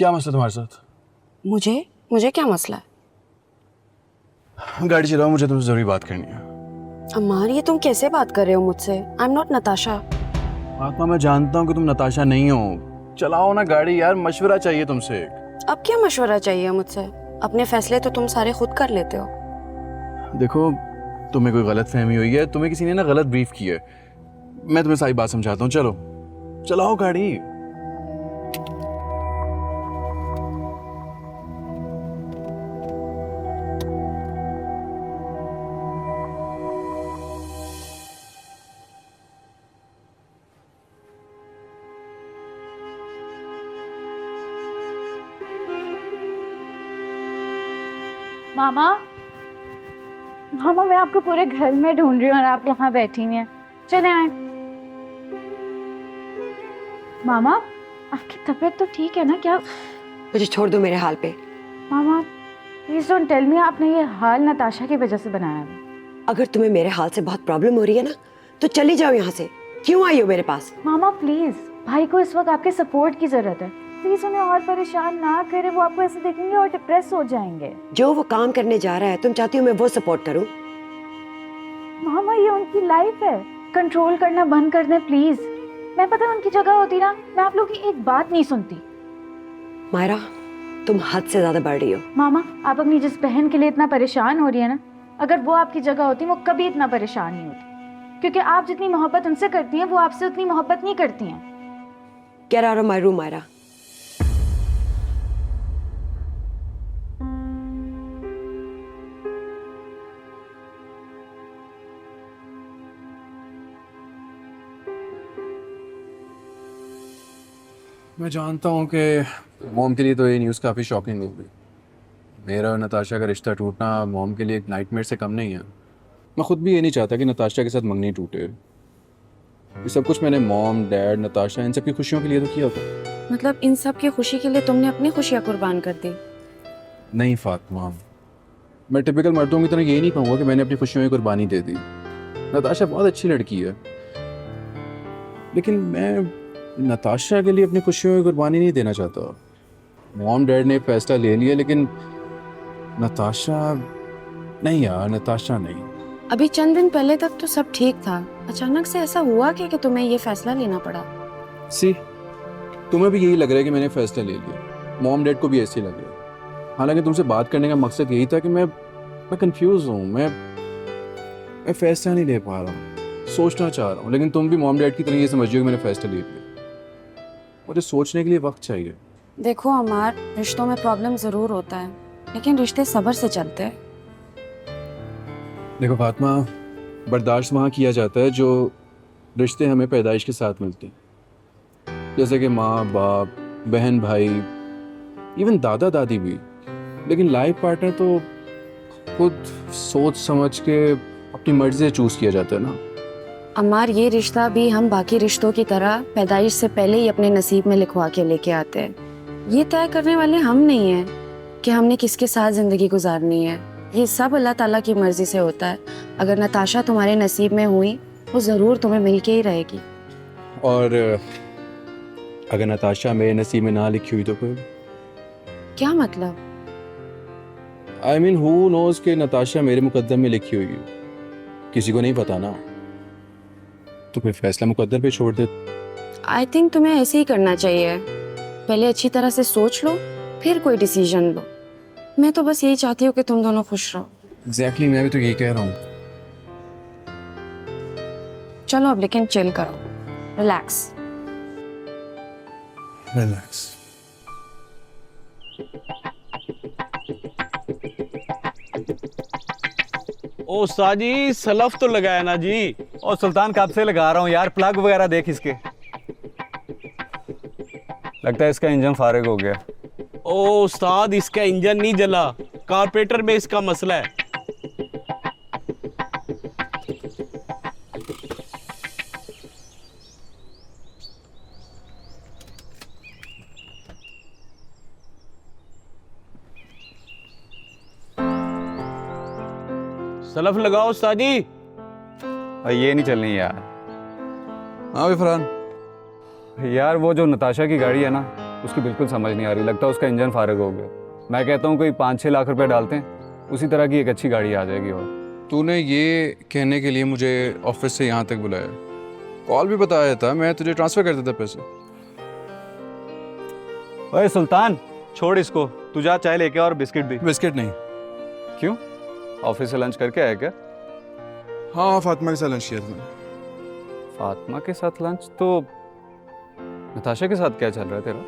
क्या मसला तुम्हारे साथ? मुझे मुझे क्या मसला है? गाड़ी चलाओ, मुझे तुमसे जरूरी बात करनी है। अम्मार, ये तुम कैसे बात कर रहे हो मुझसे? I am not Natasha. आत्मा, मैं जानता हूँ कि तुम नताशा नहीं हो। चलाओ ना गाड़ी यार, मशवरा चाहिए तुमसे। अब क्या मशवरा चाहिए मुझसे? अपने फैसले तो तुम सारे खुद कर लेते हो। देखो, तुम्हें कोई गलत फहमी हुई है, तुम्हें किसी ने ना गलत ब्रीफ की है। मैं तुम्हें सारी बात समझाता हूँ, चलो चलाओ गाड़ी। मामा, मामा मैं आपको पूरे घर में ढूंढ रही हूँ और आप यहाँ बैठी हुई हैं। चले आए। मामा, आपकी तबीयत तो ठीक है ना? क्या मुझे छोड़ दो मेरे हाल पे। मामा प्लीज डोंट टेल मी आपने ये हाल नताशा की वजह से बनाया है। अगर तुम्हें मेरे हाल से बहुत प्रॉब्लम हो रही है ना, तो चली जाओ यहाँ से। क्यों आई हो मेरे पास? मामा प्लीज, भाई को इस वक्त आपके सपोर्ट की जरूरत है। प्लीज उन्हें और परेशान ना करें, वो आपको ऐसे देखेंगे और डिप्रेस हो जाएंगे। जो वो काम करने जा रहा है, तुम चाहती हो मैं वो सपोर्ट करूं? मामा ये उनकी लाइफ है, कंट्रोल करना बंद कर दें प्लीज। मैं पता है उनकी जगह होती ना, मैं आप लोगों की एक बात नहीं सुनती। मायरा, तुम हद से ज्यादा बढ़ रही हो। मामा, आप अपनी जिस बहन के लिए इतना परेशान हो रही है ना, अगर वो आपकी जगह होती वो कभी इतना परेशान नहीं होती। क्योंकि आप जितनी मोहब्बत उनसे करती हैं, वो आपसे उतनी मोहब्बत नहीं करती हैं। Get out of my room Myra. मैं जानता हूँ कि मॉम के लिए तो ये न्यूज़ काफ़ी शॉकिंग होगी। मेरा और नताशा का रिश्ता टूटना मॉम के लिए एक नाइटमेयर से कम नहीं है। मैं खुद भी ये नहीं चाहता कि नताशा के साथ मंगनी टूटे। ये सब कुछ मैंने मॉम, डैड, नताशा इन सब की खुशियों के लिए तो किया था। मतलब इन सब की खुशी के लिए तुमने अपनी खुशियाँ कुर्बान कर दी? नहीं फातिमा, मैं टिपिकल मर्दों की तरह यही नहीं कहूँगा कि मैंने अपनी खुशियों की कुर्बानी दे दी। नताशा बहुत अच्छी लड़की है, लेकिन मैं नताशा के लिए अपनी खुशियों की कुर्बानी नहीं देना चाहता। मॉम डैड ने फैसला ले लिया, लेकिन नताशा नहीं यार, नताशा नहीं। अभी चंद दिन पहले तक तो सब ठीक था, अचानक से ऐसा हुआ कि तुम्हें ये फैसला लेना पड़ा? सी, तुम्हें भी यही लग रहा है कि मैंने फैसला ले लिया, मॉम डैड को भी ऐसे ही लग रहा है। हालांकि तुमसे बात करने का मकसद यही था कि मैं कंफ्यूज हूँ, मैं फैसला नहीं ले पा रहा हूँ, सोचना चाह रहा हूँ। लेकिन तुम भी मॉम डैड की तरह ये समझ कि मैंने फैसला ले लिया। मुझे सोचने के लिए वक्त चाहिए। देखो अमार, रिश्तों में प्रॉब्लम जरूर होता है, लेकिन रिश्ते सब्र से चलते हैं। देखो फातिमा, बर्दाश्त वहाँ किया जाता है जो रिश्ते हमें पैदाइश के साथ मिलते हैं, जैसे कि माँ बाप, बहन भाई, इवन दादा दादी भी। लेकिन लाइफ पार्टनर तो खुद सोच समझ के अपनी मर्जी से चूज किया जाता है ना। अमार, ये रिश्ता भी हम बाकी रिश्तों की तरह पैदाइश से पहले ही अपने नसीब में लिखवा के लेके आते हैं। ये तय करने वाले हम नहीं हैं कि हमने किसके साथ जिंदगी गुजारनी है। ये सब अल्लाह ताला की मर्जी से होता है। अगर नताशा तुम्हारे नसीब में हुई, वो जरूर तुम्हें मिल के ही रहेगी। और अगर नताशा मेरे नसीब में ना लिखी हुई तो फिर? क्या मतलब? आई मीन, हु नोज कि नताशा मेरे मुकद्दर में लिखी हुई है, किसी को नहीं पता ना। तो फिर फैसला मुकद्दर पे छोड़ दे। आई थिंक तुम्हें ऐसे ही करना चाहिए। पहले अच्छी तरह से सोच लो, फिर कोई डिसीजन लो। मैं तो बस यही चाहती हूँ कि तुम दोनों खुश रहो। एग्जैक्टली, मैं भी तो यही कह रहा हूँ। चलो अब लेकिन चिल करो, रिलैक्स। रिलैक्स। ओ साजी, सलफ तो लगाया ना जी? और सुल्तान कब से लगा रहा हूँ यार, प्लग वगैरह देख इसके। लगता है इसका इंजन फारिग हो गया। ओ उस्ताद, इसका इंजन नहीं जला, कारपेटर में इसका मसला है। सलफ लगाओ उस्तादी। ये नहीं चलनी यार। हाँ भी फरहान, यार वो जो नताशा की गाड़ी है ना, उसकी बिल्कुल समझ नहीं आ रही, लगता है उसका इंजन फारग हो गया। मैं कहता हूँ कोई 5-6 लाख रुपए डालते हैं, उसी तरह की एक अच्छी गाड़ी आ जाएगी। और तूने ये कहने के लिए मुझे ऑफिस से यहाँ तक बुलाया, कॉल भी बताया था, मैं तुझे ट्रांसफ़र कर देता पैसे। ओए सुल्तान, छोड़ इसको, तू जा चाय लेके और बिस्किट भी। बिस्किट नहीं। क्यों, ऑफिस से लंच करके आया क्या? हाँ, फातिमा के साथ लंच किया था मैंने। फातिमा के साथ लंच? तो नताशा के साथ क्या चल रहा है तेरा?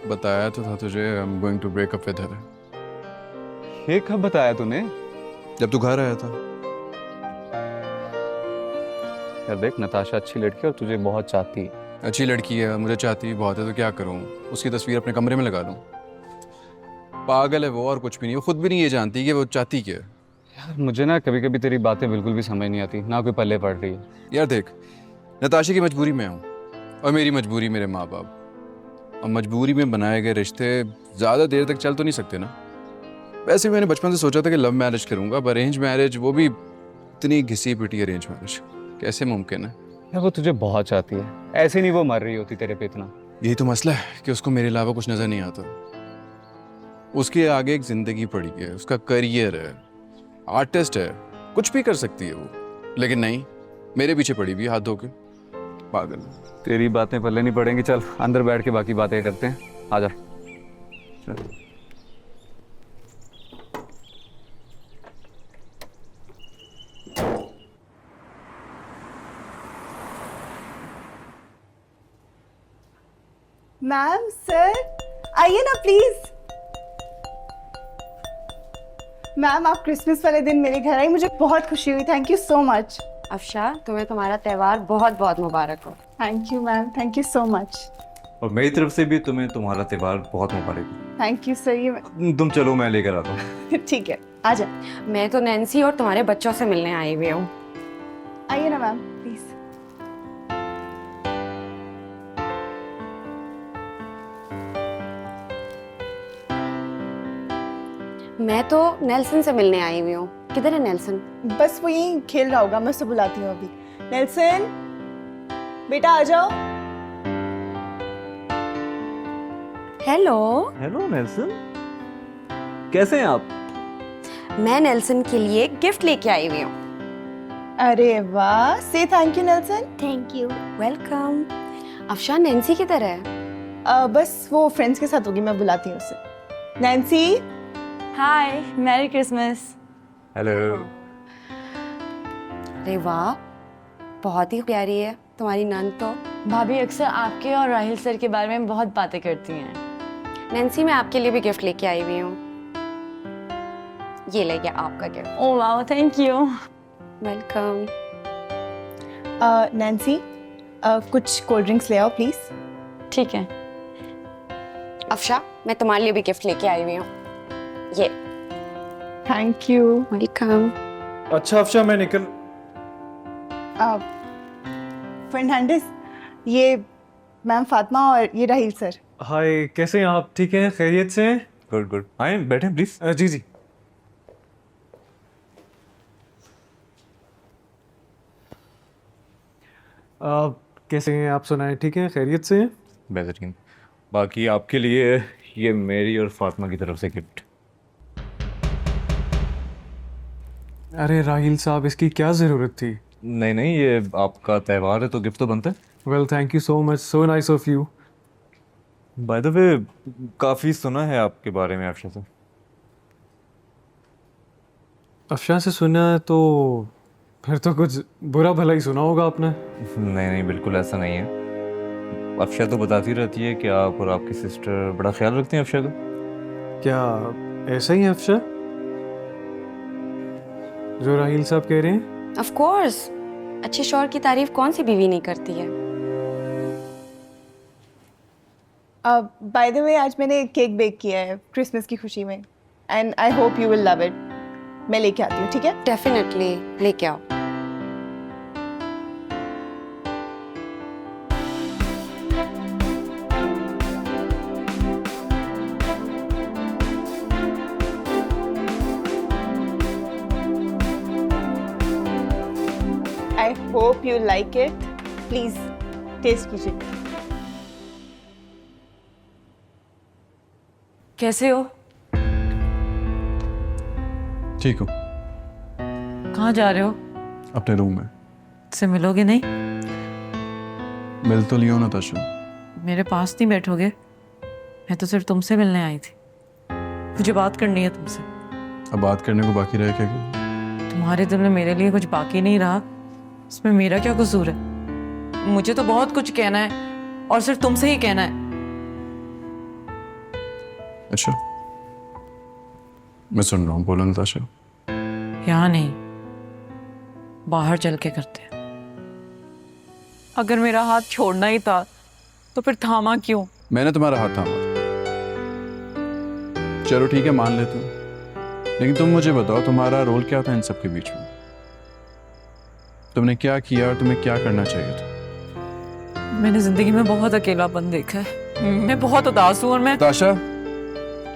बताया तो था तुझे, I am going to break up with her. ये कब बताया तूने? जब तू घर आया था। यार देख, नताशा अच्छी लड़की है और तुझे बहुत चाहती है। अच्छी लड़की है, मुझे चाहती भी बहुत है, तो क्या करूँ, उसकी तस्वीर अपने कमरे में लगा लूँ? पागल है वो, और कुछ भी नहीं। वो खुद भी नहीं ये जानती कि वो चाहती क्या है। यार मुझे ना कभी कभी तेरी बातें बिल्कुल भी समझ नहीं आती, ना कोई पल्ले पड़ रही है। यार देख, नताशा की मजबूरी में हूँ और मेरी मजबूरी मेरे माँ बाप। और मजबूरी में बनाए गए रिश्ते ज़्यादा देर तक चल तो नहीं सकते ना। वैसे मैंने बचपन से सोचा था कि लव मैरिज करूँगा, पर अरेंज मैरिज, वो भी इतनी घिसी पिटी अरेंज मैरिज, कैसे मुमकिन है? यार वो तुझे बहुत चाहती है, ऐसे नहीं वो मर रही होती तेरे पे इतना। यही तो मसला है कि उसको मेरे अलावा कुछ नज़र नहीं आता। उसके आगे एक ज़िंदगी पड़ी है, उसका करियर है, आर्टिस्ट है, कुछ भी कर सकती है वो, लेकिन नहीं, मेरे पीछे पड़ी हुई हाथ धो के। पागल। तेरी बातें पल्ले नहीं पड़ेंगी। चल अंदर बैठ के बाकी बातें करते हैं, आजा। चल। मैम, सर, आइए ना प्लीज। मैम, आप क्रिसमस वाले दिन मेरे घर आई, मुझे बहुत खुशी हुई। Thank you so much. Afsha, तुम्हें तुम्हारा त्यौहार बहुत बहुत मुबारक हो। Thank you ma'am, thank you so much. और मेरी तरफ से भी तुम्हें तुम्हारा त्यौहार बहुत मुबारक हो। Thank you sir. ये तुम चलो, मैं लेकर आता हूँ। ठीक है, आ जा। मैं तो नैन्सी और तुम्हारे बच्चों से मिलने आई हुई हूँ। आइए ना मैम, प्लीज। मैं तो नेल्सन से मिलने आई हुई हूँ। किधर है नेल्सन? बस वो यहीं खेल रहा होगा, मैं उसे बुलाती हूँ अभी। नेल्सन, बेटा आ जाओ। हेलो। हेलो नेल्सन, कैसे हैं आप? मैं नेल्सन के लिए गिफ्ट लेके आई हुई हूँ। अरे वाह, से thank you Nelson. Thank you. Welcome. Afsha, Nancy किधर है? बस वो फ्रेंड्स के साथ होगी, मैं बुलाती हूँ उसे। नैन्सी। हाय, मैरी क्रिसमस। हेलो। अरे वाह, बहुत ही प्यारी है तुम्हारी नंद तो। भाभी अक्सर आपके और राहिल सर के बारे में बहुत बातें करती हैं। नैन्सी, मैं आपके लिए भी गिफ्ट लेके आई हुई हूँ। ये ले गया आपका gift. Oh wow, thank you. Welcome. Nancy, कुछ कोल्ड ड्रिंक्स ले आओ प्लीज। ठीक है। अफशा, मैं तुम्हारे लिए भी गिफ्ट लेके आई हुई हूँ। ये। Thank you. वेलकम। अच्छा अफशा, मैं निकल। फर्नांडिस, ये मैम फातिमा और ये राहिल सर। हाय, कैसे हैं आप? ठीक हैं, खैरियत से हैं? गुड गुड, आए बैठे प्लीज। जी जी। कैसे हैं आप? सुनाएं, ठीक हैं, खैरियत से हैं? बेहतरीन। बाकी आपके लिए ये मेरी और फातिमा की तरफ से गिफ्ट। अरे राहिल साहब, इसकी क्या ज़रूरत थी? नहीं नहीं, ये आपका त्यौहार है तो गिफ्ट तो बनता है। Well, thank you so much, so nice of you. By the way, काफ़ी सुना है आपके बारे में अफशा से। अफशा से सुना है तो फिर तो कुछ बुरा भला ही सुना होगा आपने। नहीं नहीं, बिल्कुल ऐसा नहीं है। अफशा तो बताती रहती है कि आप और आपकी सिस्टर बड़ा ख्याल रखते हैं अफशा का। क्या ऐसा ही है अफशा जो राहिल साहब कह रहे हैं? ऑफ कोर्स, अच्छे शौहर की तारीफ कौन सी बीवी नहीं करती है। बाय द वे, आज मैंने केक बेक किया है क्रिसमस की खुशी में, and I hope you will love it. मैं लेके आती हूँ, ठीक है? डेफिनेटली, लेके आओ। I hope you like it. Please taste कीजिए। कैसे हो? ठीक हो? कहाँ जा रहे हो? अपने रूम में। से मिलोगे नहीं? मिल तो लियो नताशा। मेरे पास नहीं बैठोगे? मैं तो सिर्फ तुमसे मिलने आई थी। मुझे बात करनी है तुमसे। अब बात करने को बाकी रहे क्या? तुम्हारे दिल में मेरे लिए कुछ बाकी नहीं रहा, इसमें मेरा क्या कसूर है? मुझे तो बहुत कुछ कहना है और सिर्फ तुमसे ही कहना है। अच्छा, मैं सुन रहा हूँ, बोलो नताशा। यहाँ नहीं, बाहर चल के करते हैं। अगर मेरा हाथ छोड़ना ही था तो फिर थामा क्यों? मैंने तुम्हारा हाथ थामा था। चलो ठीक है, मान लेते हूँ, लेकिन तुम मुझे बताओ तुम्हारा रोल क्या था इन सब के बीच में? तुमने क्या किया और तुम्हें क्या करना चाहिए था? मैंने जिंदगी में बहुत अकेलापन देखा है। मैं बहुत उदास हूँ और मैं नताशा,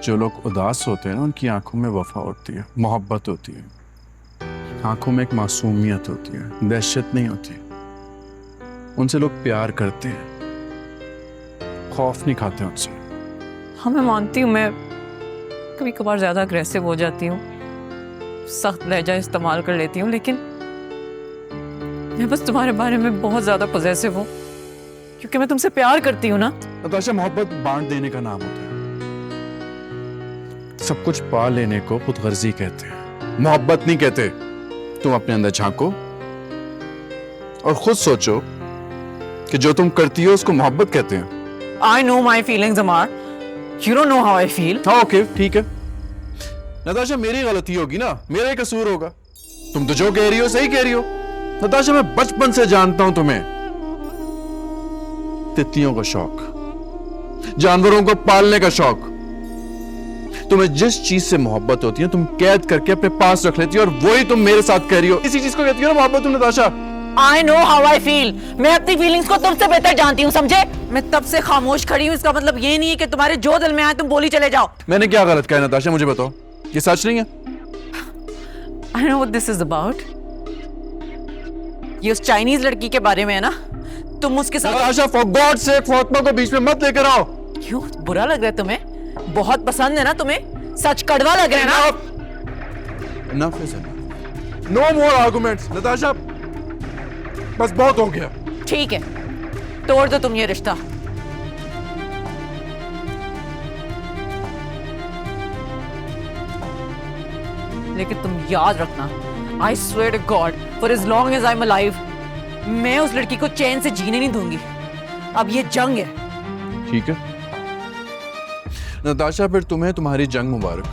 जो लोग उदास होते हैं ना, उनकी आंखों में वफा होती है, मोहब्बत होती है, आंखों में एक मासूमियत होती है, दहशत नहीं होती। उनसे लोग प्यार करते हैं, खौफ नहीं खाते उनसे। हाँ, मैं मानती हूँ मैं कभी कभार ज्यादा अग्रेसिव हो जाती हूँ, सख्त लहजा इस्तेमाल कर लेती हूँ, लेकिन मैं बस तुम्हारे बारे में बहुत ज्यादा पॉजेसिव हूँ क्योंकि मैं तुमसे प्यार करती हूँ ना। नताशा, मोहब्बत बांट देने का नाम होता है। सब कुछ पा लेने को खुदगर्जी कहते हैं, मोहब्बत नहीं कहते। तुम अपने अंदर झांको और खुद सोचो कि जो तुम करती हो उसको मोहब्बत कहते हैं। I know my feelings, Amar. You don't know how I feel. हाँ, ओके, ठीक है। नताशा, मेरी गलती होगी ना, मेरा ही कसूर होगा। तुम तो जो कह रही हो सही कह रही हो। नताशा, मैं बचपन से जानता हूं तुम्हें। तितलियों का शौक, जानवरों को पालने का शौक। तुम्हें जिस चीज से मोहब्बत होती है तुम कैद करके अपने पास रख लेती हो, और वही तुम मेरे साथ कह रही हो। इसी चीज को कहती हो ना मोहब्बत तुम, Natasha. I know how I feel. मैं अपनी फीलिंग्स को तुमसे बेहतर जानती हूँ, समझे? मैं तब से खामोश खड़ी हूँ, इसका मतलब ये नहीं है कि तुम्हारे जो दिल में आए तुम बोली चले जाओ। मैंने क्या गलत कहा है नताशा, मुझे बताओ। ये सच नहीं है? I know what this is about. ये उस चाइनीज लड़की के बारे में है ना? तुम उसके साथ Natasha, for God's sake, Fatima को बीच में मत लेकर आओ। क्यों? बुरा लग रहा है तुम्हें? बहुत पसंद है ना तुम्हें? सच कड़वा लग रहा है ना? Enough is enough. No more arguments, Natasha. बस बहुत हो गया। ठीक है, तोड़ दो तुम ये रिश्ता। लेकिन तुम याद रखना, I swear to God, for as long as I'm alive, मैं उस लड़की को चैन से जीने नहीं दूंगी। अब ये जंग है। ठीक है नताशा, फिर तुम्हें तुम्हारी जंग मुबारक।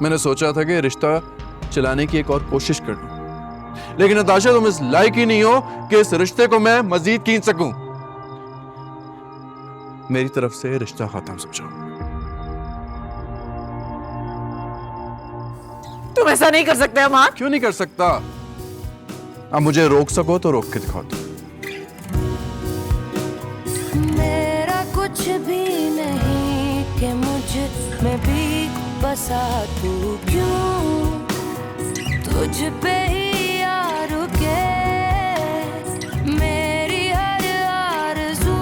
मैंने सोचा था कि रिश्ता चलाने की एक और कोशिश कर लूं, लेकिन नताशा तुम इस लायक ही नहीं हो कि इस रिश्ते को मैं मजीद खींच सकूं। मेरी तरफ से रिश्ता खत्म समझो। तुम ऐसा नहीं कर सकते अमान। क्यों नहीं कर सकता? अब मुझे रोक सको तो रोक के दिखाओ। मेरा कुछ भी नहीं कि मुझ में भी बसा तू, क्यों तुझ पे ही यार के मेरी हर आरज़ू,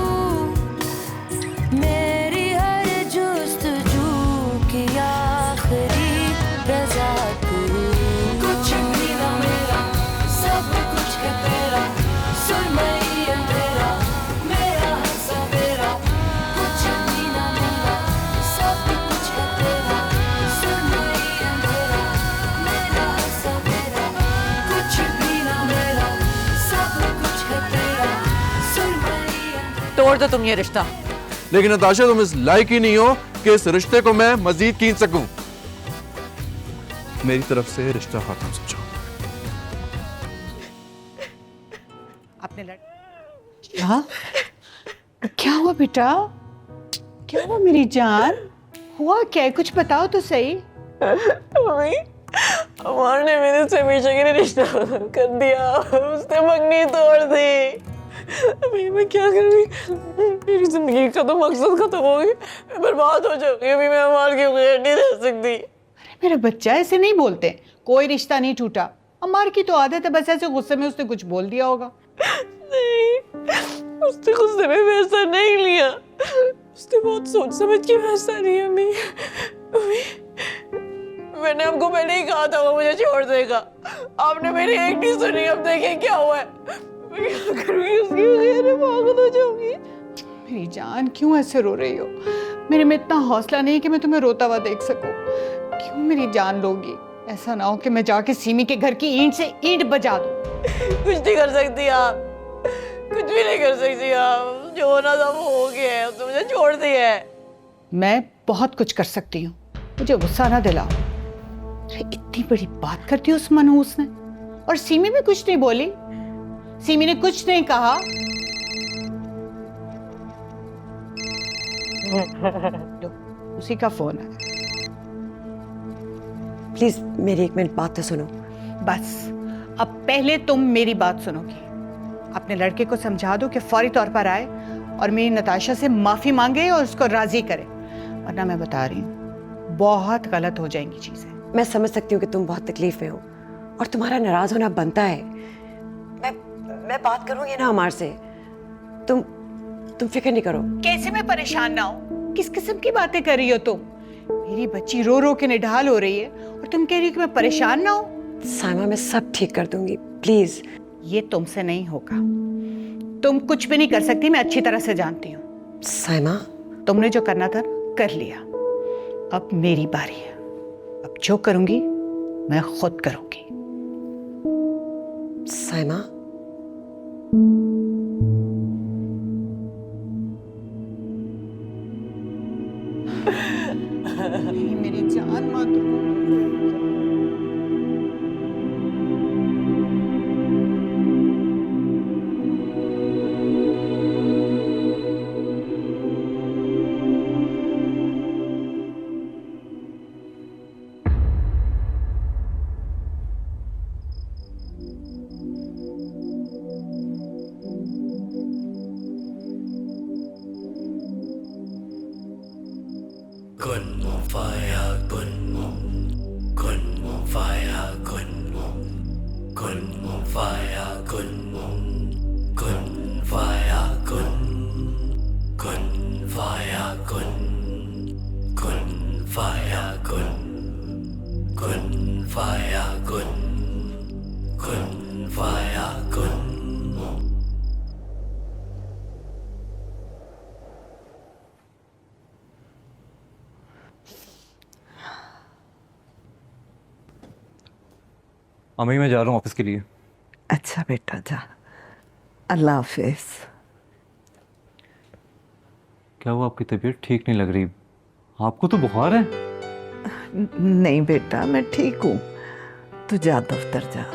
मेरी हर जुस्तजू की आखिरी रज़ा तू। कुछ भी ना मेरा, सब कुछ है तेरा, सुरमई अंधेरा, मेरा हर सवेरा। कुछ भी ना मेरा, सब कुछ है तेरा, सुरमई अंधेरा, मेरा हर सवेरा। कुछ भी ना मेरा, सब कुछ है तेरा, सुरमई अंधेरा। तोड़ दो तुम ये रिश्ता। लेकिन नताशा तुम इस लायक ही नहीं हो कि इस रिश्ते को मैं मजीद खींच सकूं। मेरी तरफ से रिश्ता खत्म समझो। हाँ, क्या हुआ बेटा? क्या हुआ मेरी जान? हुआ क्या है? कुछ बताओ तो सही। मम्मी, अमर ने मेरे से हमेशा के लिए रिश्ता खत्म कर दिया। उसने मंगनी तोड़ दी। अभी मैं क्या करूँगी? मेरी जिंदगी का तो मकसद खत्म हो गया, मैं बर्बाद हो जाऊंगी। अभी मैं अमर के बगैर नहीं रह सकती। अरे मेरा बच्चा, ऐसे नहीं बोलते। कोई रिश्ता नहीं टूटा। अमार की तो आदत है, बस ऐसे गुस्से में उसने कुछ बोल दिया होगा। नहीं, उसने गुस्से में वैसा नहीं लिया। उसने बहुत सोच समझ के फैसला लिया। अम्मी, मैंने आपको पहले ही कहा था वो मुझे छोड़ देगा, आपने मेरी एक नहीं सुनी। अब देखें क्या हुआ है। मैं क्या करूँगी, उसकी वजह से पागल हो जाऊंगी। मेरी जान क्यों ऐसे रो रही हो? मेरे में इतना हौसला नहीं कि मैं तुम्हें रोता हुआ देख सकूं। क्यों मेरी जान लोगी? ऐसा ना हो कि मैं जाके सीमी के घर की ईंट से ईंट बजा दूं। कुछ नहीं कर सकती आप, कुछ भी नहीं कर सकती आप। जो होना था वो हो गया है, उसने मुझे छोड़ दिया है। मैं बहुत कुछ कर सकती हूँ, मुझे गुस्सा ना दिलाओ। इतनी बड़ी बात करती हो उस मनहूस ने, और सीमी भी कुछ नहीं बोली। सीमी ने कुछ नहीं कहा। लो, उसी का फोन है। प्लीज मेरी 1 मिनट बात तो सुनो। बस अब पहले तुम मेरी बात सुनोगी। अपने लड़के को समझा दो कि फौरी तौर पर आए और मेरी नताशा से माफी मांगे और उसको राजी करे, वरना मैं बता रही हूँ बहुत गलत हो जाएंगी चीजें। मैं समझ सकती हूँ कि तुम बहुत तकलीफ में हो और तुम्हारा नाराज होना बनता है। मैं बात करूंगी ना अमार से। तुम फिक्र नहीं करो। कैसे मैं परेशान ना हूँ? किस किस्म की बातें कर रही हो तुम? मेरी बच्ची रो रो के निढाल हो रही है और तुम कह रही हो कि मैं परेशान ना हूँ। साइमा, मैं सब ठीक कर दूंगी, प्लीज। ये तुमसे नहीं होगा। तुम कुछ भी नहीं कर सकती, मैं अच्छी तरह से जानती हूँ। साइमा, तुमने जो करना था कर लिया, अब मेरी बारी है। अब जो करूंगी मैं खुद करूंगी। साइमा, मेरी जान मत रो। अम्मी मैं जा रहा हूँ ऑफिस के लिए। अच्छा बेटा जा, अल्लाह हाफिज। क्या हुआ, आपकी तबीयत ठीक नहीं लग रही? आपको तो बुखार है। नहीं बेटा मैं ठीक हूँ, तू जा दफ्तर जा।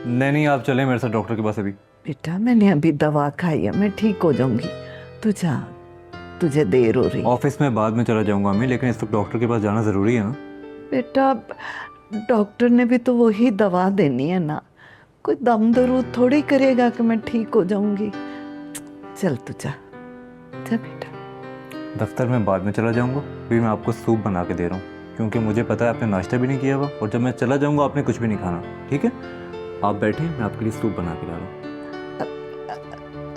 नहीं, आप चले मेरे साथ डॉक्टर के पास अभी। बेटा मैंने अभी दवा खाई है, मैं ठीक हो जाऊंगी, तू जा, तुझे देर हो रही। ऑफिस में बाद में चला जाऊंगा अम्मी, लेकिन इस वक्त डॉक्टर के पास जाना ज़रूरी है ना। बेटा डॉक्टर ने भी तो वही दवा देनी है ना, कोई दम दरूद थोड़ी करेगा कि मैं ठीक हो जाऊंगी। चल तू जा, जा बेटा। दफ्तर में बाद में चला जाऊंगा, अभी मैं आपको सूप बना के दे रहा हूँ, क्योंकि मुझे पता है आपने नाश्ता भी नहीं किया हुआ, और जब मैं चला जाऊंगा आपने कुछ भी नहीं खाना। ठीक है, आप बैठे, मैं आपके लिए सूप बना के ला रहा हूँ।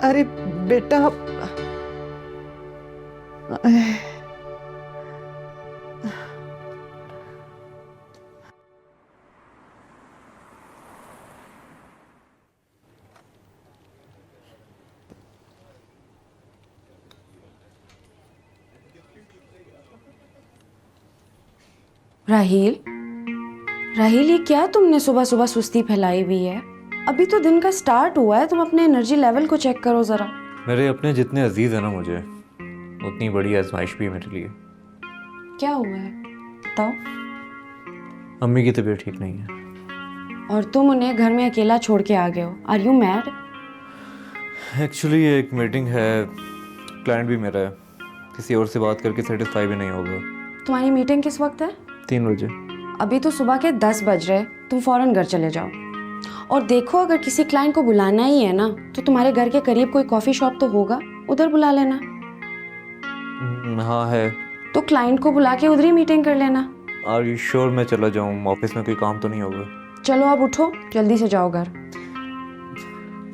अरे बेटा राहील, राहील, ये क्या तुमने सुबह सुबह सुस्ती फैलाई हुई है? अभी तो दिन का स्टार्ट हुआ है, तुम अपने एनर्जी लेवल को चेक करो जरा। मेरे अपने जितने अजीज है ना मुझे, उतनी बड़ी आजमाइश भी है मेरे लिए। क्या हुआ है बताओ। अम्मी की तबीयत ठीक नहीं है। और तुम उन्हें घर में अकेला छोड़ के आ गए हो। Are you mad? एक्चुअली एक मीटिंग है, क्लाइंट भी मेरा है, किसी और से बात करके सेटिस्फाई भी नहीं होगा। तुम्हारी मीटिंग किस वक्त है? 3 बजे। अभी तो सुबह के 10 बज रहे, तुम फौरन घर चले जाओ। और देखो, अगर किसी क्लाइंट को बुलाना ही है ना, तो तुम्हारे घर के करीब कोई कॉफ़ी शॉप तो होगा, उधर बुला लेना। हाँ है। तो क्लाइंट को बुला के उधर ही मीटिंग कर लेना। आर यू श्योर मैं चला जाऊँ? ऑफिस में कोई काम तो नहीं होगा? चलो अब उठो, जल्दी से जाओ घर।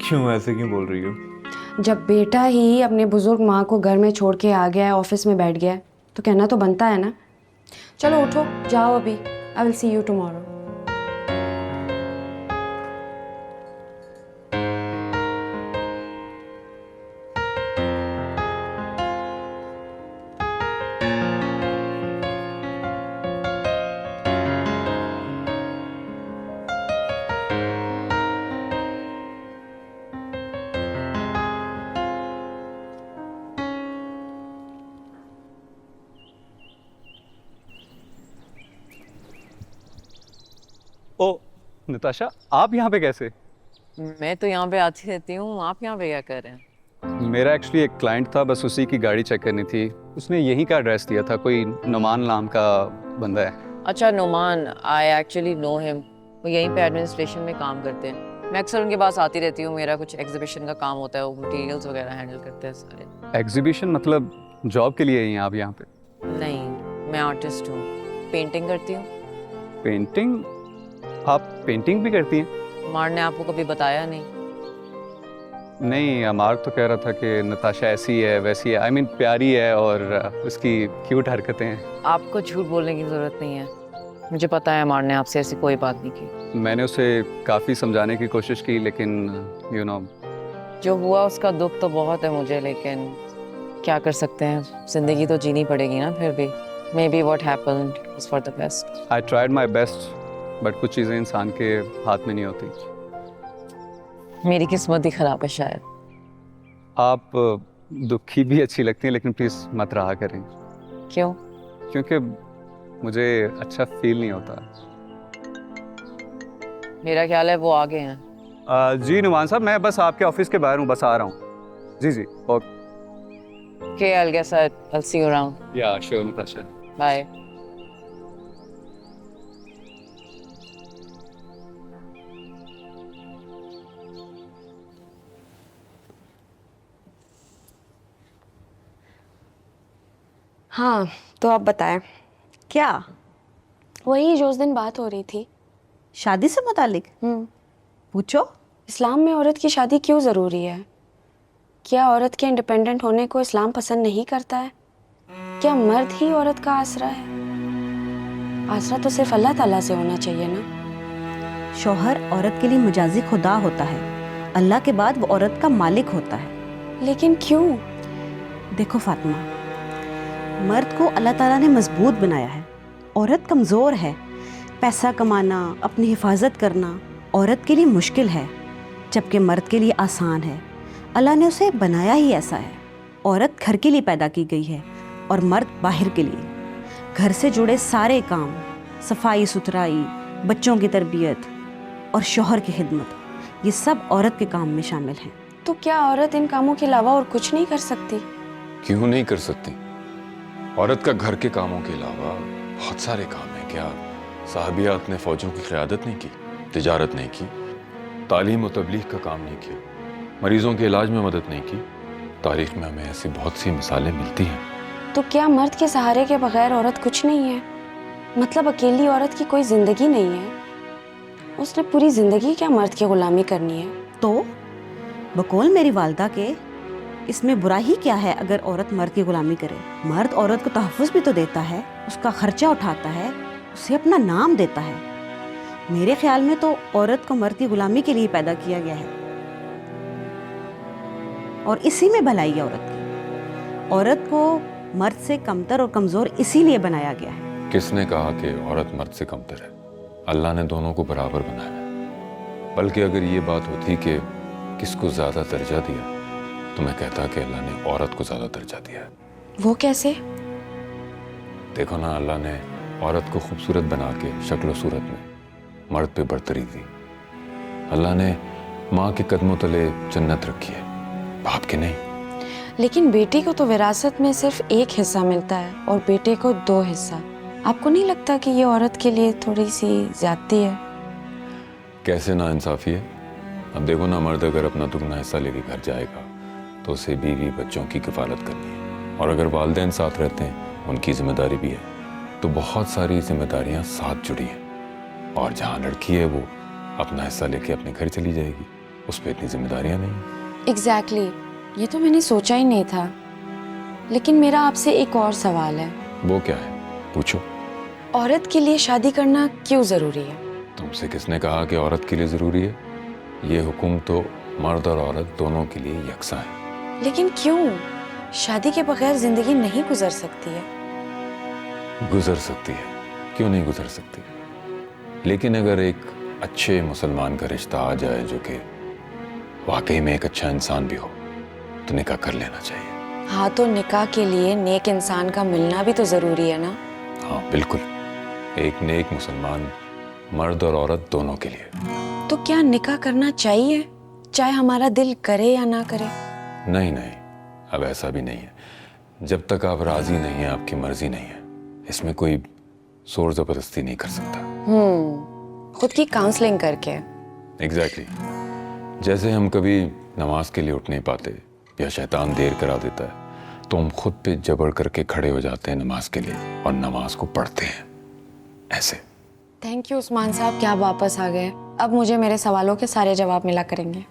क्यों ऐसे क्यों बोल रही हो? जब बेटा ही अपने बुजुर्ग माँ को घर में छोड़ के आ गया है, ऑफिस में बैठ गया है, तो कहना तो बनता है ना। चलो उठो, जाओ अभी। I will see you tomorrow. Oh Natasha, आप यहाँ पे कैसे? मैं तो यहाँ पे आती रहती हूँ, आप यहाँ पे क्या कर रहे हैं? मेरा एक्चुअली एक क्लाइंट था, बस उसी की गाड़ी चेक करनी थी। उसने यहीं का एड्रेस दिया था, कोई नुमान नाम का बंदा है। अच्छा Numan, I actually know him. वो यहीं पे एडमिनिस्ट्रेशन में काम करते हैं। मैं अक्सर उनके पास आती रहती हूँ, मेरा कुछ एग्जीबिशन का काम होता है, वो मटेरियल्स वगैरह हैंडल करते हैं सारे। एग्जीबिशन मतलब जॉब के लिए ही हैं आप यहाँ पे? नहीं, मैं आर्टिस्ट हूँ, पेंटिंग करती हूँ। पेंटिंग? आप पेंटिंग भी करती हैं? अमार ने आपको कभी बताया नहीं? नहीं, अमार तो कह रहा था कि नताशा ऐसी है वैसी है, आई मीन प्यारी है और उसकी क्यूट हरकतें हैं। आपको झूठ बोलने की ज़रूरत नहीं है, मुझे पता है अमार ने आपसे ऐसी कोई बात नहीं की। मैंने उसे काफ़ी समझाने की कोशिश की, लेकिन यू नो जो हुआ उसका दुख तो बहुत है मुझे, लेकिन क्या कर सकते हैं, ज़िंदगी तो जीनी पड़ेगी ना। फिर भी may be what happened was for the best. I tried my best, but कुछ चीज़ें इंसान के हाथ में नहीं होती। मेरी किस्मत ही खराब है शायद। आप दुखी भी अच्छी लगती हैं, लेकिन प्लीज़ मत रहा करें। क्यों? क्योंकि मुझे अच्छा फील नहीं होता। मेरा ख्याल है वो आ गए हैं। जी नुमान साहब, मैं बस आपके ऑफिस के बाहर हूँ, बस आ रहा हूँ। जी जी, okay. I guess I'll see you around. Yeah sure Natasha. Bye. हाँ, तो आप बताएं। क्या? वही जो उस दिन बात हो रही थी, शादी से मुतालिक। पूछो। इस्लाम में औरत की शादी क्यों ज़रूरी है? क्या औरत के इंडिपेंडेंट होने को इस्लाम पसंद नहीं करता है? क्या मर्द ही औरत का आसरा है? आसरा तो सिर्फ अल्लाह ताला से होना चाहिए ना। शौहर औरत के लिए मुजाजी खुदा होता है, अल्लाह के बाद वो औरत का मालिक होता है। लेकिन क्यों? देखो फातिमा, मर्द को अल्लाह ताला ने मजबूत बनाया है, औरत कमज़ोर है। पैसा कमाना, अपनी हिफाजत करना औरत के लिए मुश्किल है, जबकि मर्द के लिए आसान है। अल्लाह ने उसे बनाया ही ऐसा है। औरत घर के लिए पैदा की गई है और मर्द बाहर के लिए। घर से जुड़े सारे काम, सफाई सुथराई, बच्चों की तरबियत और शौहर की खिदमत, ये सब औरत के काम में शामिल हैं। तो क्या औरत इन कामों के अलावा और कुछ नहीं कर सकती? क्यों नहीं कर सकती? औरत का घर के कामों के अलावा बहुत सारे काम हैं। क्या साहबियात ने फौजों की क़यादत नहीं की, तिजारत नहीं की, तालीम और तबलीग का काम नहीं किया, मरीजों के इलाज में मदद नहीं की? तारीख में हमें ऐसी बहुत सी मिसालें मिलती हैं। तो क्या मर्द के सहारे के बगैर औरत कुछ नहीं है? मतलब अकेली औरत की कोई ज़िंदगी नहीं है? उसने पूरी ज़िंदगी क्या मर्द की ग़ुलामी करनी है? तो बकौल मेरी वालदा के, इसमें बुरा ही क्या है अगर औरत मर्द की गुलामी करे? मर्द औरत को तहफ़्फ़ुज़ भी तो देता है, उसका खर्चा उठाता है, उसे अपना नाम देता है। मेरे ख्याल में तो औरत को मर्द की गुलामी के लिए पैदा किया गया है और इसी में भलाई है औरत की। औरत को मर्द से कमतर और कमज़ोर इसीलिए बनाया गया है। किसने कहा कि औरत मर्द से कमतर है? अल्लाह ने दोनों को बराबर बनाया है। बल्कि अगर ये बात होती कि किसको ज़्यादा दर्जा दिया, तो मैं कहता कि अल्लाह ने औरत को ज़्यादा दर्जा दिया है। वो कैसे? देखो ना, अल्लाह ने औरत को खूबसूरत बना के शक्ल और सूरत में मर्द पे बढ़तरी दी। अल्लाह ने माँ के कदमों तले जन्नत रखी है, बाप के नहीं। लेकिन बेटी को तो विरासत में सिर्फ एक हिस्सा मिलता है और बेटे को 2 हिस्सा। आपको नहीं लगता कि ये औरत के लिए थोड़ी सी ज्यादती है? कैसे ना इंसाफी है? अब देखो ना, मर्द अगर अपना दुगना हिस्सा लेके घर जाएगा तो उसे बीवी बच्चों की किफ़ालत करनी है, और अगर वालिदैन साथ रहते हैं उनकी जिम्मेदारी भी है। तो बहुत सारी जिम्मेदारियां साथ जुड़ी हैं, और जहाँ लड़की है वो अपना हिस्सा लेके अपने घर चली जाएगी, उस पर इतनी जिम्मेदारियां नहीं। एग्जैक्टली। ये तो मैंने सोचा ही नहीं था, लेकिन मेरा आपसे एक और सवाल है। वो क्या है, पूछो। औरत के लिए शादी करना क्यों जरूरी है? तुमसे किसने कहा कि औरत के लिए जरूरी है? ये हुक्म तो मर्द और औरत दोनों के लिए यकसा है। लेकिन क्यों? शादी के बगैर जिंदगी नहीं गुजर सकती है। गुजर सकती है, क्यों नहीं गुजर सकती? लेकिन अगर एक अच्छे मुसलमान का रिश्ता आ जाए जो कि वाकई में एक अच्छा इंसान भी हो, तो निकाह कर लेना चाहिए। हाँ, तो निकाह के लिए नेक इंसान का मिलना भी तो जरूरी है ना? हाँ बिल्कुल, एक नेक मुसलमान मर्द और औरत दोनों के लिए। तो क्या निकाह करना चाहिए, चाहे हमारा दिल करे या ना करे? नहीं नहीं, अब ऐसा भी नहीं है। जब तक आप राजी नहीं है, आपकी मर्जी नहीं है, इसमें कोई जोर जबरदस्ती नहीं कर सकता। खुद की काउंसलिंग करके। एग्जैक्टली। जैसे हम कभी नमाज के लिए उठ नहीं पाते या शैतान देर करा देता है, तो हम खुद पे जबर करके खड़े हो जाते हैं नमाज के लिए और नमाज को पढ़ते हैं ऐसे। थैंक यू उस्मान साहब कि आप वापस आ गए। अब मुझे मेरे सवालों के सारे जवाब मिला करेंगे।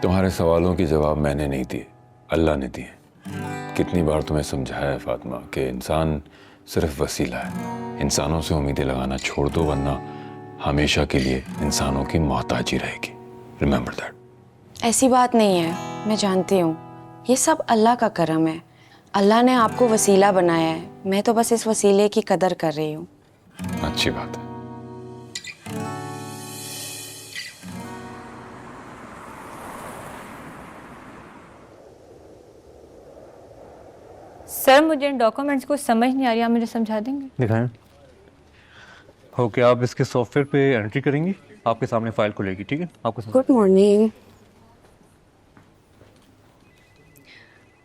तुम्हारे सवालों के जवाब मैंने नहीं दिए, अल्लाह ने दिए। कितनी बार तुम्हें समझाया है फातिमा कि इंसान सिर्फ वसीला है। इंसानों से उम्मीदें लगाना छोड़ दो, वरना हमेशा के लिए इंसानों की मोहताजी रहेगी। Remember that. ऐसी बात नहीं है, मैं जानती हूँ। ये सब अल्लाह का करम है। अल्लाह ने आपको वसीला बनाया है, मैं तो बस इस वसीले की कदर कर रही हूँ। अच्छी बात है। सर, मुझे इन डॉक्यूमेंट्स को समझ नहीं आ रही, आप मुझे समझा देंगे? दिखाएं। ओके, आप इसके सॉफ्टवेयर पे एंट्री करेंगी, आपके सामने फाइल खुलेगी, ठीक है? आपको good morning.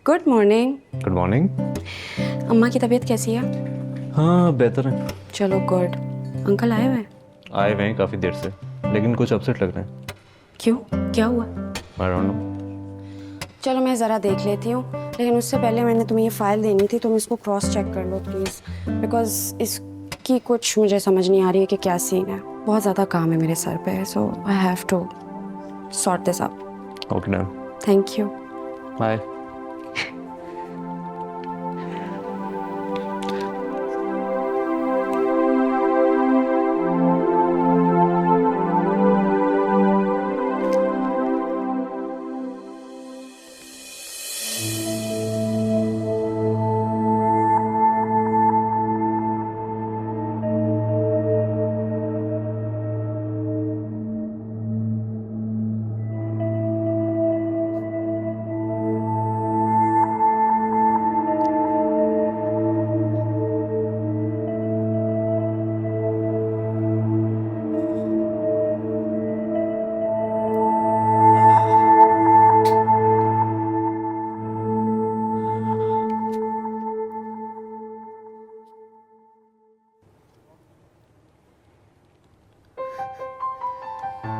Good morning. Good morning. अम्मा की तबीयत कैसी है? हाँ, बेहतर है। चलो गुड। अंकल आए हुए? आए हुए हैं काफ़ी देर से, लेकिन कुछ अपसेट लग रहे हैं। क्यों, क्या हुआ? I don't know. चलो मैं ज़रा देख लेती हूँ, लेकिन उससे पहले मैंने तुम्हें ये फ़ाइल देनी थी, तुम इसको क्रॉस चेक कर लो प्लीज़, बिकॉज इसकी कुछ मुझे समझ नहीं आ रही है कि क्या सीन है। बहुत ज़्यादा काम है मेरे सर पे, so I have to sort this out. Okay done. Thank you. Bye.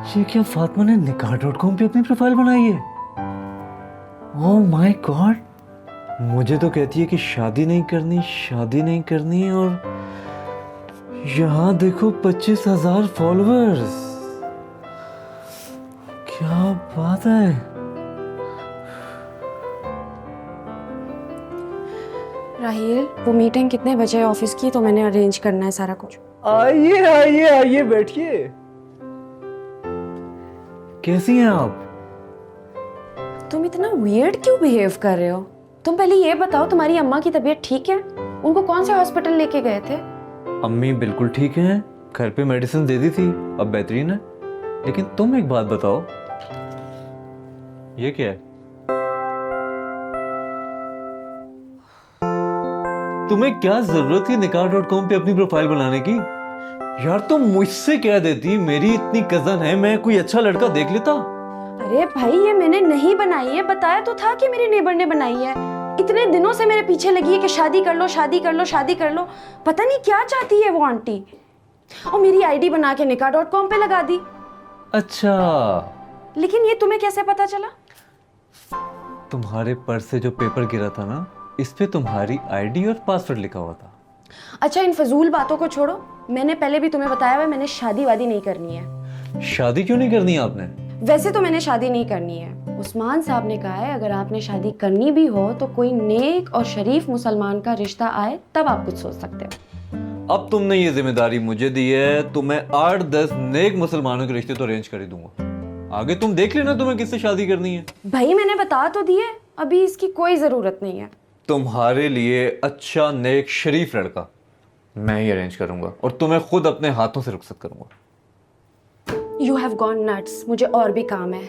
ये क्या फातिमा ने nikah.com पे अपनी प्रोफाइल बनाई है? ओह माय गॉड, मुझे तो कहती है कि शादी नहीं करनी, शादी नहीं करनी, और यहाँ देखो 25,000 फॉलोअर्स। क्या बात है। राहील, वो मीटिंग कितने बजे है ऑफिस की? तो मैंने अरेंज करना है सारा कुछ। आइए आइए आइए, बैठिए। कैसी हैं आप? तुम इतना वियर्ड क्यों बिहेव कर रहे हो? तुम पहले ये बताओ, तुम्हारी अम्मा की तबीयत ठीक है? उनको कौन से हॉस्पिटल लेके गए थे? अम्मी बिल्कुल ठीक हैं, घर पे मेडिसिन दे दी थी, अब बेहतरीन है। लेकिन तुम एक बात बताओ, ये क्या है? तुम्हें क्या जरूरत है nikah.com पे अपनी प्रोफाइल बनाने की? यार तुम मुझसे कह देती, मेरी इतनी कजन है, मैं कोई अच्छा लड़का देख लेता। अरे भाई, ये मैंने नहीं बनाई है, बताया तो था कि मेरे नेबर ने बनाई है। इतने दिनों से मेरे पीछे लगी है कि शादी कर लो, शादी कर लो, शादी कर लो। पता नहीं क्या चाहती है वो आंटी। और मेरी आईडी बना के nikah.com पे लगा दी। अच्छा, लेकिन ये तुम्हें कैसे पता चला? तुम्हारे पर्स से जो पेपर गिरा था ना, इस पे तुम्हारी आईडी और पासवर्ड लिखा हुआ था। अच्छा, इन फजूल बातों को छोड़ो। मैंने पहले भी तुम्हें बताया हुआ है, मैंने शादी वादी नहीं करनी है। शादी क्यों नहीं करनी है आपने? वैसे तो मैंने शादी नहीं करनी है। उस्मान साहब ने कहा है अगर आपने शादी करनी भी हो तो कोई नेक और शरीफ मुसलमान का रिश्ता आए तब आप कुछ सोच सकते हो। अब तुमने ये जिम्मेदारी मुझे दी है तो मैं 8-10 नेक मुसलमानों के रिश्ते तो अरेंज कर ही दूंगा। आगे तुम देख लेना तुम्हें किससे शादी करनी है। भाई मैंने बता तो दिए, अभी इसकी कोई जरूरत नहीं है। तुम्हारे लिए अच्छा नेक शरीफ लड़का मैं ही अरेंज करूंगा और तुम्हें खुद अपने हाथों से रुखसत करूंगा। यू हैव गॉन नट्स, मुझे और भी काम है।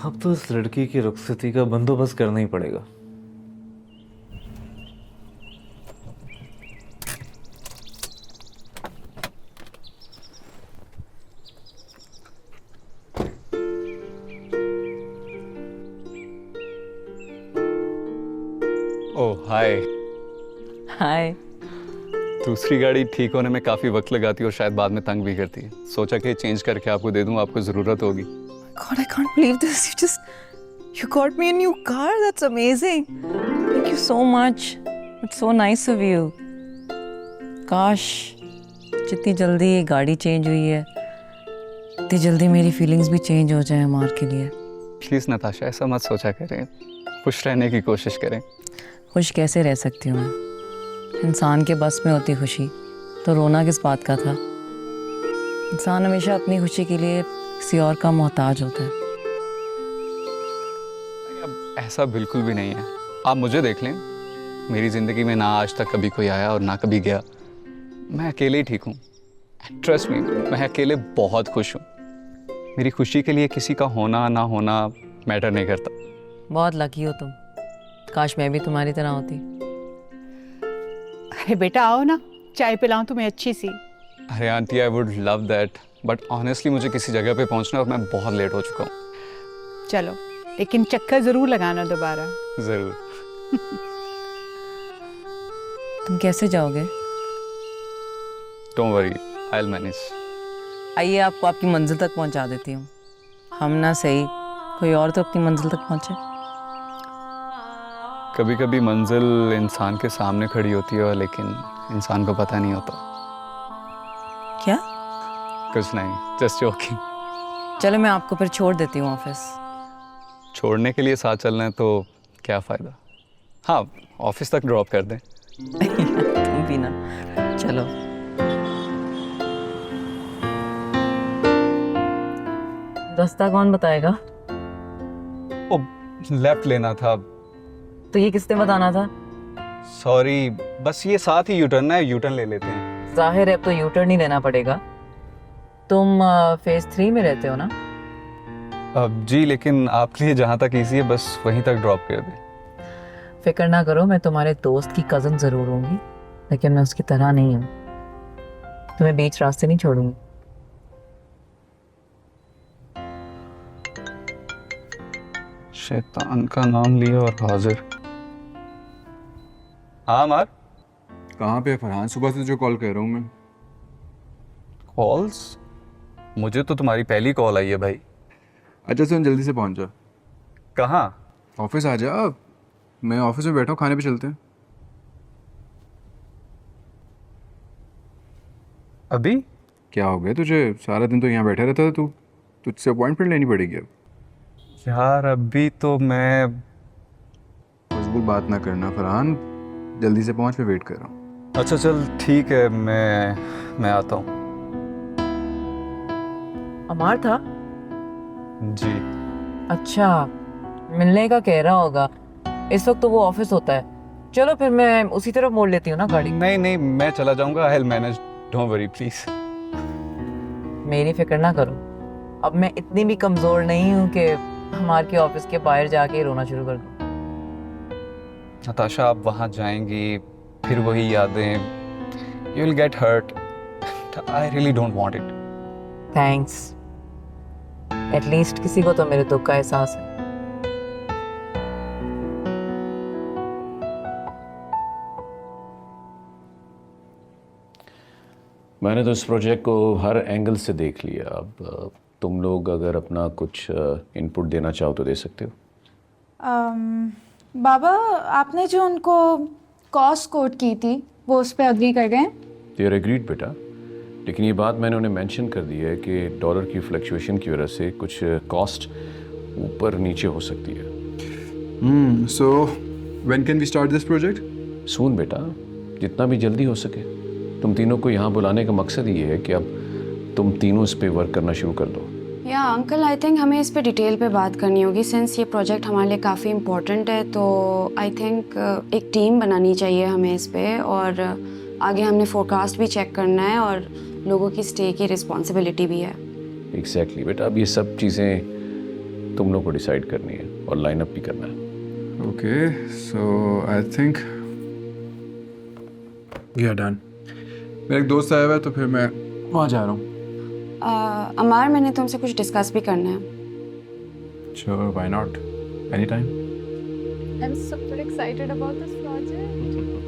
अब तो इस लड़की की रुखसती का बंदोबस्त करना ही पड़ेगा। ओह हाय। हाय। दूसरी गाड़ी ठीक होने में काफ़ी वक्त लगाती है और शायद बाद में तंग भी करती है। सोचा कि चेंज करके आपको दे दूं, आपको ज़रूरत होगी। God, I can't believe this. You got me a new car. That's amazing. Thank you so much. It's so nice of you. काश जितनी जल्दी ये गाड़ी चेंज हुई है इतनी जल्दी मेरी फीलिंग्स भी चेंज हो जाए अमार के लिए। प्लीज़ नताशा ऐसा मत सोचा करें, खुश रहने की कोशिश करें। खुश कैसे रह सकती हूँ मैं? इंसान के बस में होती खुशी तो रोना किस बात का था? इंसान हमेशा अपनी खुशी के लिए किसी और का मोहताज होता है। अब ऐसा बिल्कुल भी नहीं है। आप मुझे देख लें, मेरी ज़िंदगी में ना आज तक कभी कोई आया और ना कभी गया। मैं अकेले ही ठीक हूँ। ट्रस्ट मी, मैं अकेले बहुत खुश हूँ। मेरी खुशी के लिए किसी का होना ना होना मैटर नहीं करता। बहुत लकी हो तुम। काश मैं भी तुम्हारी तरह होती। अरे बेटा आओ ना, चाय पिलाऊं तुम्हें अच्छी सी। अरे aunty, I would love that, but honestly मुझे किसी जगह पे पहुंचना है और मैं बहुत लेट हो चुका हूँ। चलो, लेकिन चक्कर जरूर लगाना दोबारा। ज़रूर। तुम कैसे जाओगे? Don't worry, I will manage. आइए आपको आपकी मंजिल तक पहुंचा देती हूँ। हम ना सही, कोई और तो अपनी मंजिल तक पहुंचे। कभी कभी मंजिल इंसान के सामने खड़ी होती है लेकिन इंसान को पता नहीं होता। क्या? कुछ नहीं, जस्ट जोकिंग। चलो मैं आपको फिर छोड़ देती हूँ ऑफिस। छोड़ने के लिए साथ चलना है तो क्या फ़ायदा। हाँ, ऑफिस तक ड्रॉप कर दें। तुम भी ना, चलो। रास्ता कौन बताएगा? ओ, लेफ्ट लेना था। तो ये किसने बताना था? सॉरी, बस ये साथ ही यूटर्न है, यूटर्न ले लेते हैं। जाहिर है अब तो यूटर्न ही लेना पड़ेगा। तुम फेज 3 में रहते हो ना? अब जी, लेकिन आपके लिए जहाँ तक इजी है बस वहीं तक ड्रॉप कर दें। फिक्र ना करो, मैं तुम्हारे दोस्त की कज़न ज़रूर होंगी लेकिन मैं उसकी तरह नहीं हूँ। तुम्हें बीच रास्ते नहीं छोड़ूंगी। शैतान का नाम लिया और हाजिर। हाँ मार। कहाँ पे फरहान? सुबह से जो कॉल कर रहा हूँ मैं। कॉल्स? मुझे तो तुम्हारी पहली कॉल आई है भाई। अच्छा सुन, जल्दी से पहुँच जा। कहाँ? ऑफिस आ जा। मैं ऑफिस में बैठा हूँ, खाने पे चलते हैं। अभी? क्या हो गया तुझे? सारा दिन तो यहाँ बैठा रहता था तू। तुझसे अपॉइंटमेंट लेनी पड़ेगी अब। यार अभी तो मैं। फजूल बात ना करना फरहान, जल्दी से पहुँच, मैं वेट कर रहा हूँ। अच्छा चल ठीक है, मैं आता हूँ। अमार था? जी। अच्छा, मिलने का कह रहा होगा। इस वक्त तो वो ऑफिस होता है। चलो फिर मैं उसी तरफ मोड़ लेती हूँ ना गाड़ी। नहीं नहीं, मैं चला जाऊंगा। I will manage, don't worry please. मेरी फिक्र ना करो, अब मैं इतनी भी कमजोर नहीं हूँ कि हमारे के ऑफिस के बाहर जाके रोना शुरू कर दूँ। नताशा, आप वहाँ जाएंगी फिर वही यादें, you will get hurt. I really don't want it. Thanks, at least किसी को तो मेरे दुख का एहसास है। मैंने तो इस प्रोजेक्ट को हर एंगल से देख लिया। अब तुम लोग अगर अपना कुछ इनपुट देना चाहो तो दे सकते हो। बाबा आपने जो उनको कॉस्ट कोट की थी वो उस पर अग्री कर गए? दे आर एग्रीड बेटा, लेकिन ये बात मैंने उन्हें मेंशन कर दी है कि डॉलर की फ्लक्चुएशन की वजह से कुछ कॉस्ट ऊपर नीचे हो सकती है। So when can we start this project? Soon बेटा, जितना भी जल्दी हो सके। तुम तीनों को यहाँ बुलाने का मकसद ये है कि अब तुम तीनों इस पे वर्क करना शुरू कर दो। या अंकल, आई थिंक हमें इस पे डिटेल पे बात करनी होगी सिंस ये प्रोजेक्ट हमारे लिए काफ़ी इम्पोर्टेंट है। तो आई थिंक एक टीम बनानी चाहिए हमें इस पे, और आगे हमने फोरकास्ट भी चेक करना है और लोगों की स्टे की रिस्पॉन्सिबिलिटी भी है। एग्जैक्टली बेटा, अब ये सब चीज़ें तुम लोग को डिसाइड करनी है और लाइन अप भी करना है। ओके, सो आई थिंक या डन। मेरा एक दोस्त आया हुआ है तो फिर मैं वहाँ जा रहा हूँ। अमार, मैंने तुमसे कुछ डिस्कस भी करना है। Sure, why not, any time. I'm super excited about this project.